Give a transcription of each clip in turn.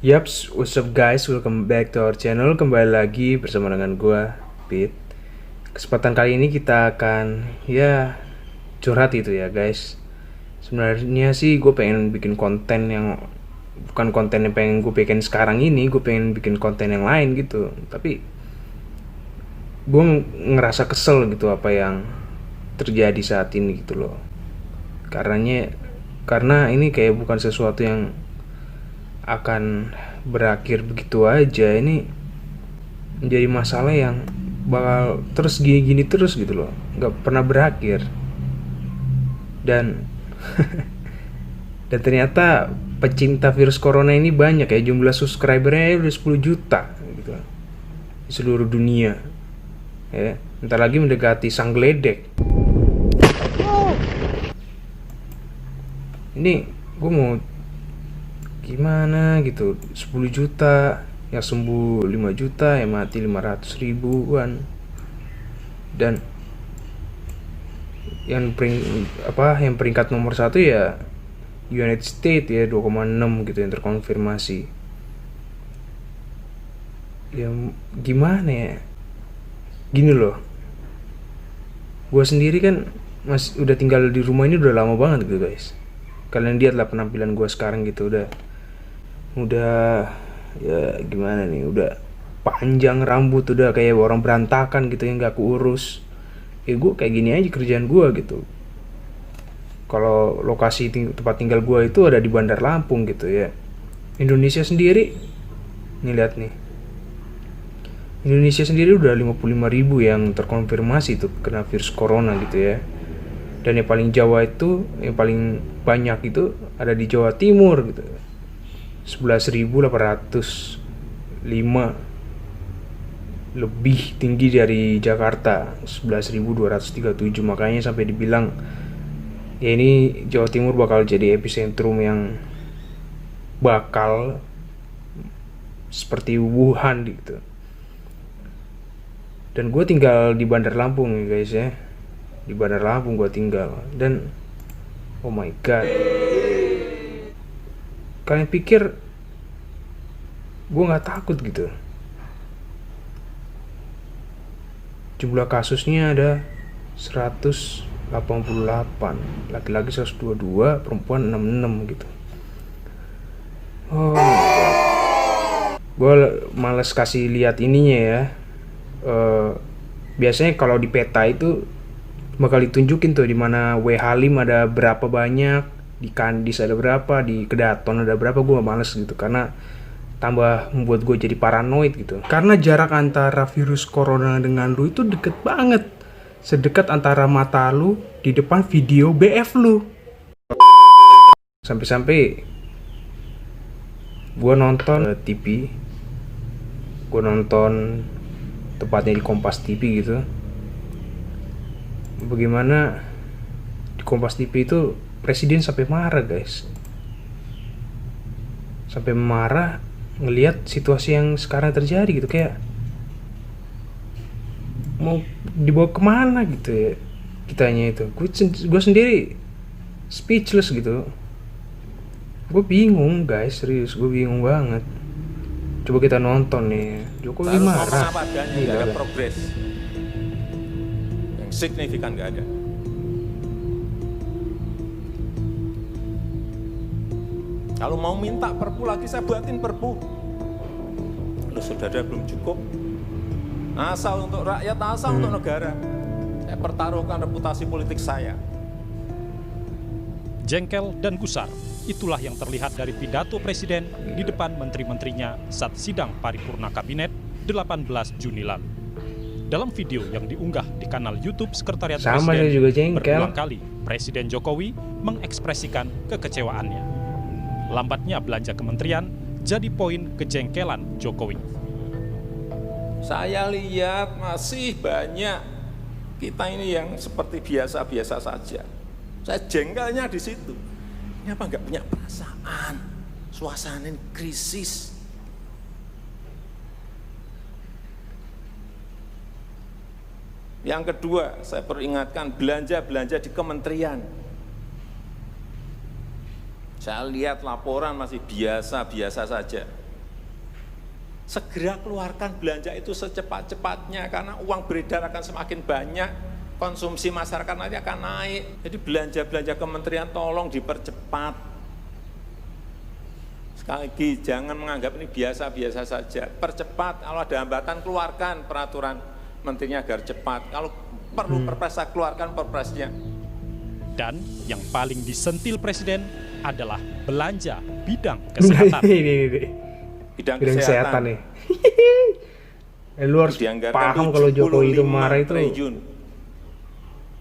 Yaps, what's up guys, welcome back to our channel. Kembali lagi bersama dengan gue, Pete. Kesempatan kali ini kita akan, curhat itu ya guys. Sebenarnya sih gue pengen bikin konten yang bukan konten yang pengen gue bikin sekarang ini. Gue pengen bikin konten yang lain gitu. Tapi gue ngerasa kesel gitu apa yang terjadi saat ini gitu loh. Karena ini kayak bukan sesuatu yang akan berakhir begitu aja. Ini menjadi masalah yang bakal terus gini-gini terus gitu loh, nggak pernah berakhir. Dan dan ternyata pecinta virus corona ini banyak ya, jumlah subscribernya udah 10 juta gitu di seluruh dunia ya. Ntar lagi mendekati sang geledek. Ini gue mau gimana gitu, 10 juta yang sembuh 5 juta, yang mati 500 ribuan. Dan yang peringkat nomor 1 ya United States ya, 2,6 gitu yang terkonfirmasi. Ya gimana ya, gini loh, gue sendiri kan udah tinggal di rumah ini udah lama banget gitu guys. Kalian lihat lah penampilan gue sekarang gitu, udah ya gimana nih, udah panjang rambut, udah kayak orang berantakan gitu yang gak keurus. Gue kayak gini aja kerjaan gue gitu. Kalau lokasi tempat tinggal gue itu ada di Bandar Lampung gitu ya. Indonesia sendiri, nih lihat nih, Indonesia sendiri udah 55.000 yang terkonfirmasi tuh kena virus corona gitu ya. Dan yang paling banyak itu ada di Jawa Timur gitu, 11.805, lebih tinggi dari Jakarta 11.237. Makanya sampai dibilang ya ini Jawa Timur bakal jadi epicentrum yang bakal seperti Wuhan gitu. Dan gue tinggal di Bandar Lampung ya guys ya, di Bandar Lampung gue tinggal. Dan oh my god, kalian pikir gue nggak takut gitu? Jumlah kasusnya ada 188, laki-laki 122, perempuan 66 gitu. Oh my god, gue males kasih lihat ininya ya. Biasanya kalau di peta itu bakal ditunjukin tuh di mana W Halim ada berapa banyak, di Kandis ada berapa, di Kedaton ada berapa. Gue males gitu karena tambah membuat gue jadi paranoid gitu. Karena jarak antara virus corona dengan lu itu deket banget, sedekat antara mata lu di depan video BF lu. Sampai-sampai gue nonton TV, gue nonton tepatnya di Kompas TV gitu. Bagaimana di Kompas TV itu presiden sampai marah guys, sampai marah ngelihat situasi yang sekarang terjadi gitu. Kayak mau dibawa kemana gitu ya kitanya itu. Gue sendiri speechless gitu. Gue bingung guys, serius gue bingung banget. Coba kita nonton nih, Jokowi marah. Ini gak ada progres yang signifikan, gak ada. Kalau mau minta perpu lagi, saya buatin perpu. Lu sudah ada belum cukup. Asal untuk rakyat, asal untuk negara. Saya pertaruhkan reputasi politik saya. Jengkel dan gusar, itulah yang terlihat dari pidato Presiden di depan menteri-menterinya saat sidang paripurna Kabinet 18 Juni lalu. Dalam video yang diunggah di kanal YouTube Sekretariat Presiden, juga jengkel. berulang kali Presiden Jokowi mengekspresikan kekecewaannya. Lambatnya belanja kementerian jadi poin kejengkelan Jokowi. Saya lihat masih banyak kita ini yang seperti biasa-biasa saja. Saya jengkelnya di situ. Ini apa nggak punya perasaan? Suasana ini krisis. Yang kedua, saya peringatkan belanja-belanja di kementerian. Saya lihat laporan masih biasa-biasa saja. Segera keluarkan belanja itu secepat-cepatnya karena uang beredar akan semakin banyak, konsumsi masyarakat nanti akan naik. Jadi belanja-belanja kementerian tolong dipercepat. Sekali lagi, jangan menganggap ini biasa-biasa saja. Percepat, kalau ada hambatan keluarkan peraturan menterinya agar cepat. Kalau perlu perpres, keluarkan perpresnya. Dan yang paling disentil Presiden adalah belanja bidang kesehatan. Bidang kesehatan nih. Lu harus paham kalau Jokowi itu marah itu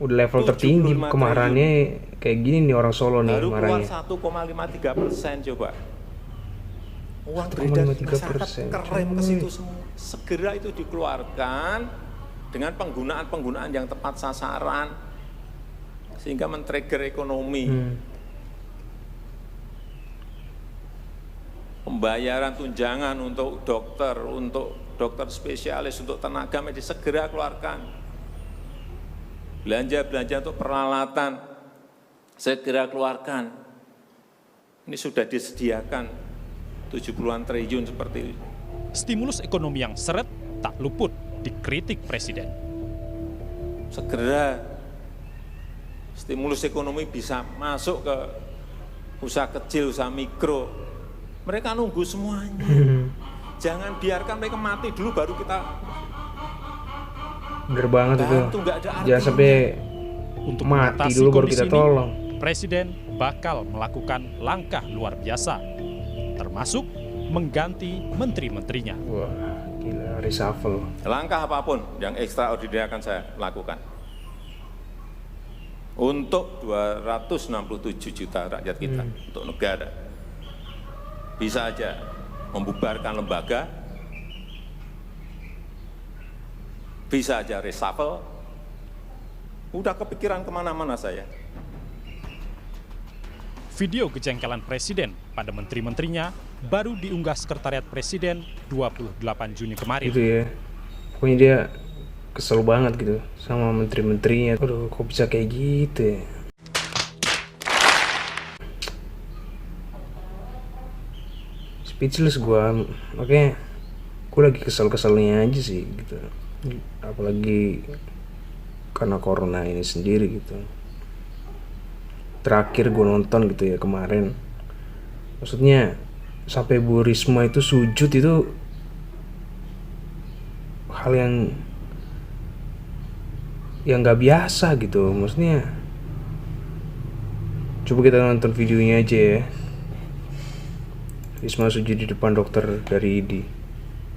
udah level tertinggi kemarahannya. Kayak gini nih orang Solo nih baru marahnya. Keluar 1,53% coba. Uang beredar masyarakat keren ke situ semua. Segera itu dikeluarkan dengan penggunaan yang tepat sasaran sehingga men-trigger ekonomi. Pembayaran tunjangan untuk dokter spesialis, untuk tenaga medis segera keluarkan. Belanja untuk peralatan segera keluarkan. Ini sudah disediakan 70-an triliun seperti itu. Stimulus ekonomi yang seret tak luput dikritik Presiden. Segera stimulus ekonomi bisa masuk ke usaha kecil, usaha mikro. Mereka nunggu semuanya. Jangan biarkan mereka mati dulu baru kita bener banget bantu, itu. nggak ada artinya. Jangan sampai Untuk mati mengatasi dulu baru kondisi kita ini, tolong. Presiden bakal melakukan langkah luar biasa, termasuk mengganti menteri-menterinya. Wah, gila, reshuffle. Langkah apapun yang ekstraordinari akan saya lakukan. Untuk 267 juta rakyat kita, untuk negara. Bisa aja membubarkan lembaga, bisa aja reshuffle. Udah kepikiran kemana-mana saya. Video kejengkelan Presiden pada menteri-menterinya baru diunggah Sekretariat Presiden 28 Juni kemarin. Gitu ya. Pokoknya dia kesel banget gitu sama menteri-menterinya. Aduh, kok bisa kayak gitu ya? Speechless gua. Makanya gua lagi kesel-keselnya aja sih gitu. Apalagi karena corona ini sendiri gitu. Terakhir gue nonton gitu ya kemarin, maksudnya sampai Bu Risma itu sujud itu hal yang nggak biasa gitu. Maksudnya coba kita nonton videonya aja ya. Risma sujud di depan dokter dari ID.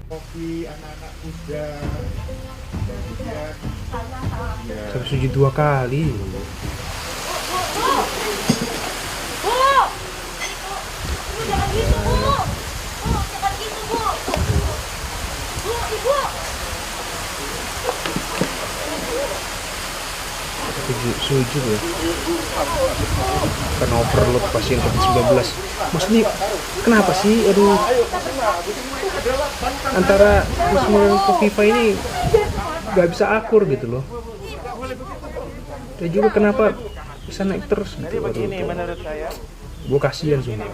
Kopi anak-anak muda, kemudian Sampai sujud 2 kali. Jangan gitu, Bu. Jangan gitu, Bu. Ibu. Sujud ya. Karena overload pasien COVID-19. Maksudnya kenapa sih? Aduh. Antara Risma dan Kofifa ini gak bisa akur gitu loh. Dan juga kenapa bisa naik terus gitu. menurut saya Gue kasihan semua.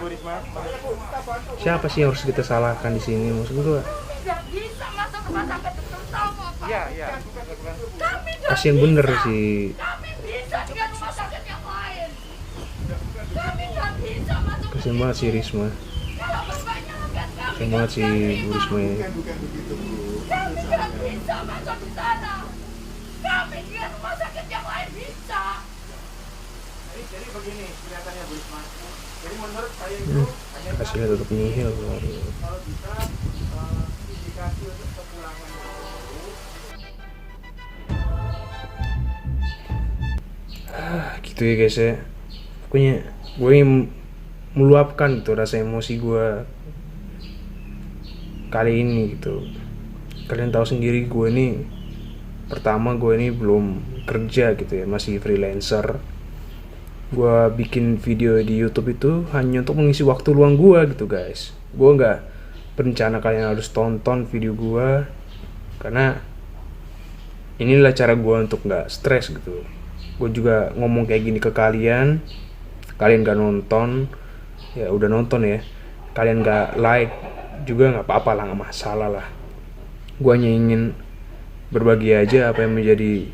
Siapa sih yang harus kita salahkan di sini? Maksud gue Tidak bisa masuk rumah sakit bersama, Pak. ya kasihan bener sih. Kami bisa dengan rumah sakit yang lain. Kami nggak bisa masuk. Kasihan banget si Risma. Kalau berbanyak Kasihan banget si Bu Risma ini. kami nggak bisa masuk di sana. Kami dengan rumah sakit yang lain bisa. jadi begini kelihatannya Bu Risma. Jadi menurut saya itu hanya Hasilnya tetap nihil. kalau bisa indikasi untuk kepulangan Gitu ya guys ya. Pokoknya gue ingin meluapkan gitu rasa emosi gue kali ini gitu. Kalian tahu sendiri gue ini, pertama gue ini belum kerja gitu ya, masih freelancer. Gue bikin video di YouTube itu hanya untuk mengisi waktu luang gue gitu guys. Gue nggak berencana kalian harus tonton video gue, karena inilah cara gue untuk nggak stres gitu. Gue juga ngomong kayak gini ke kalian gak nonton, ya udah nonton ya. Kalian gak like juga nggak apa-apa lah, nggak masalah lah. Gue hanya ingin berbagi aja apa yang menjadi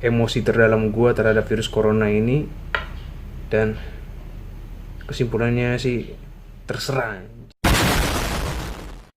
emosi terdalam gue terhadap virus corona ini, dan kesimpulannya sih terserah.